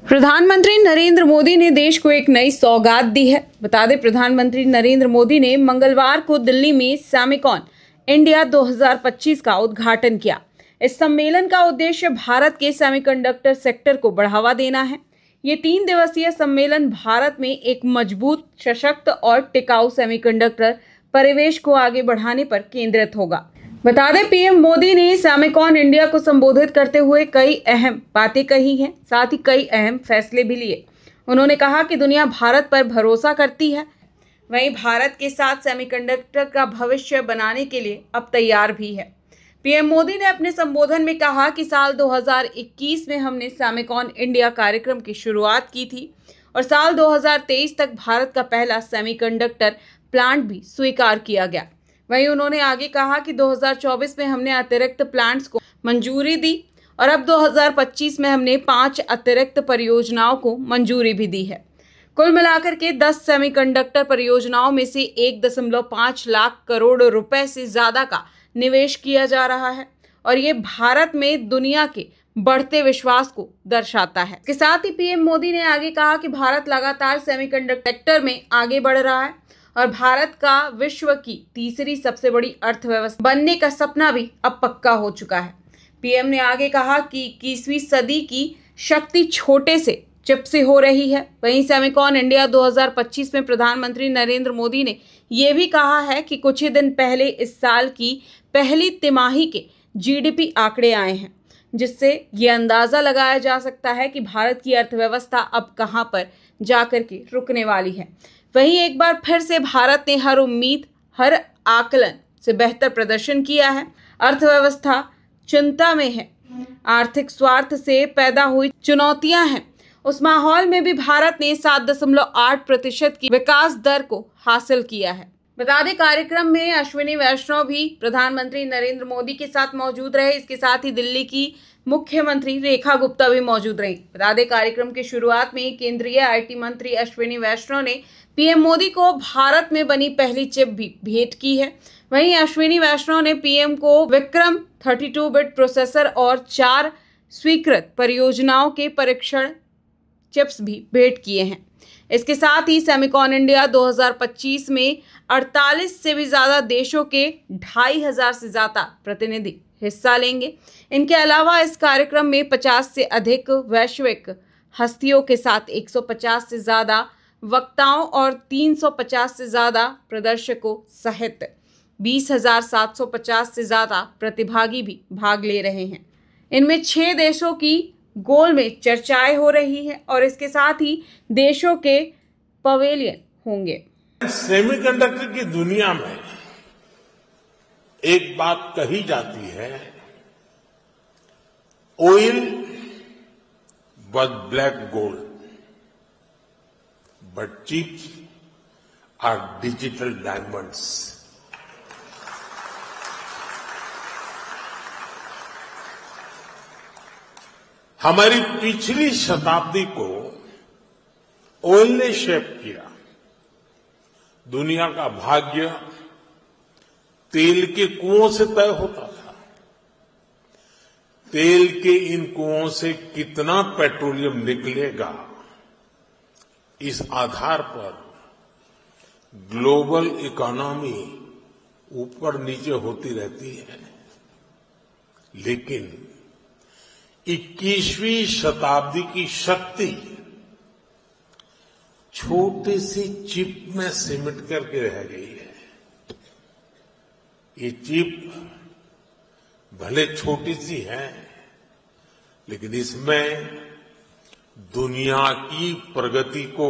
प्रधानमंत्री नरेंद्र मोदी ने देश को एक नई सौगात दी है। बता दें, प्रधानमंत्री नरेंद्र मोदी ने मंगलवार को दिल्ली में सेमिकॉन इंडिया 2025 का उद्घाटन किया। इस सम्मेलन का उद्देश्य भारत के सेमीकंडक्टर सेक्टर को बढ़ावा देना है। ये 3 दिवसीय सम्मेलन भारत में एक मजबूत, सशक्त और टिकाऊ सेमीकंडक्टर परिवेश को आगे बढ़ाने पर केंद्रित होगा। बता दें, पीएम मोदी ने सेमिकॉन इंडिया को संबोधित करते हुए कई अहम बातें कही हैं, साथ ही कई अहम फैसले भी लिए। उन्होंने कहा कि दुनिया भारत पर भरोसा करती है, वहीं भारत के साथ सेमीकंडक्टर का भविष्य बनाने के लिए अब तैयार भी है। पीएम मोदी ने अपने संबोधन में कहा कि साल 2021 में हमने सेमिकॉन इंडिया कार्यक्रम की शुरुआत की थी और साल 2023 तक भारत का पहला सेमीकंडक्टर प्लांट भी स्वीकार किया गया। वहीं उन्होंने आगे कहा कि 2024 में हमने अतिरिक्त प्लांट्स को मंजूरी दी और अब 2025 में हमने 5 अतिरिक्त परियोजनाओं को मंजूरी भी दी है। कुल मिलाकर के 10 सेमीकंडक्टर परियोजनाओं में से 1.5 लाख करोड़ रुपए से ज्यादा का निवेश किया जा रहा है और ये भारत में दुनिया के बढ़ते विश्वास को दर्शाता है। इसके साथ ही पीएम मोदी ने आगे कहा कि भारत लगातार सेमीकंडक्टर सेक्टर में आगे बढ़ रहा है और भारत का विश्व की तीसरी सबसे बड़ी अर्थव्यवस्था बनने का सपना भी अब पक्का हो चुका है। पीएम ने आगे कहा कि 21वीं सदी की शक्ति छोटे से चिप से हो रही है। वहीं सेमिकॉन इंडिया 2025 में प्रधानमंत्री नरेंद्र मोदी ने यह भी कहा है कि कुछ ही दिन पहले इस साल की पहली तिमाही के जीडीपी आंकड़े आए हैं, जिससे ये अंदाजा लगाया जा सकता है कि भारत की अर्थव्यवस्था अब कहां पर जाकर के रुकने वाली है। वहीं एक बार फिर से भारत ने हर उम्मीद, हर आकलन से बेहतर प्रदर्शन किया है। अर्थव्यवस्था चिंता में है, आर्थिक स्वार्थ से पैदा हुई चुनौतियां हैं, उस माहौल में भी भारत ने 7.8% की विकास दर को हासिल किया है। बता दें, कार्यक्रम में अश्विनी वैष्णव भी प्रधानमंत्री नरेंद्र मोदी के साथ मौजूद रहे। इसके साथ ही दिल्ली की मुख्यमंत्री रेखा गुप्ता भी मौजूद रही। बता दें, कार्यक्रम की शुरुआत में केंद्रीय आईटी मंत्री अश्विनी वैष्णव ने पीएम मोदी को भारत में बनी पहली चिप भी भेंट की है। वहीं अश्विनी वैष्णव ने पीएम को विक्रम 32 बिट प्रोसेसर और 4 स्वीकृत परियोजनाओं के परीक्षण चिप्स भी भेंट किए हैं। इसके साथ ही सेमिकॉन इंडिया 2025 में 48 से भी ज्यादा देशों के 2500 से ज्यादा प्रतिनिधि हिस्सा लेंगे। इनके अलावा इस कार्यक्रम में 50 से अधिक वैश्विक हस्तियों के साथ 150 से ज्यादा वक्ताओं और 350 से ज्यादा प्रदर्शकों सहित 20,750 से ज्यादा प्रतिभागी भी भाग ले रहे हैं। इनमें 6 देशों की गोल में चर्चाएं हो रही हैं और इसके साथ ही देशों के पवेलियन होंगे। सेमीकंडक्टर की दुनिया में एक बात कही जाती है, oil was black gold, but chips are digital diamonds. हमारी पिछली शताब्दी को ऑयल ने शेप किया। दुनिया का भाग्य तेल के कुओं से तय होता था। तेल के इन कुओं से कितना पेट्रोलियम निकलेगा, इस आधार पर ग्लोबल इकोनॉमी ऊपर नीचे होती रहती है। लेकिन 21वीं शताब्दी की शक्ति छोटी सी चिप में सिमट करके रह गई है। ये चिप भले छोटी सी है, लेकिन इसमें दुनिया की प्रगति को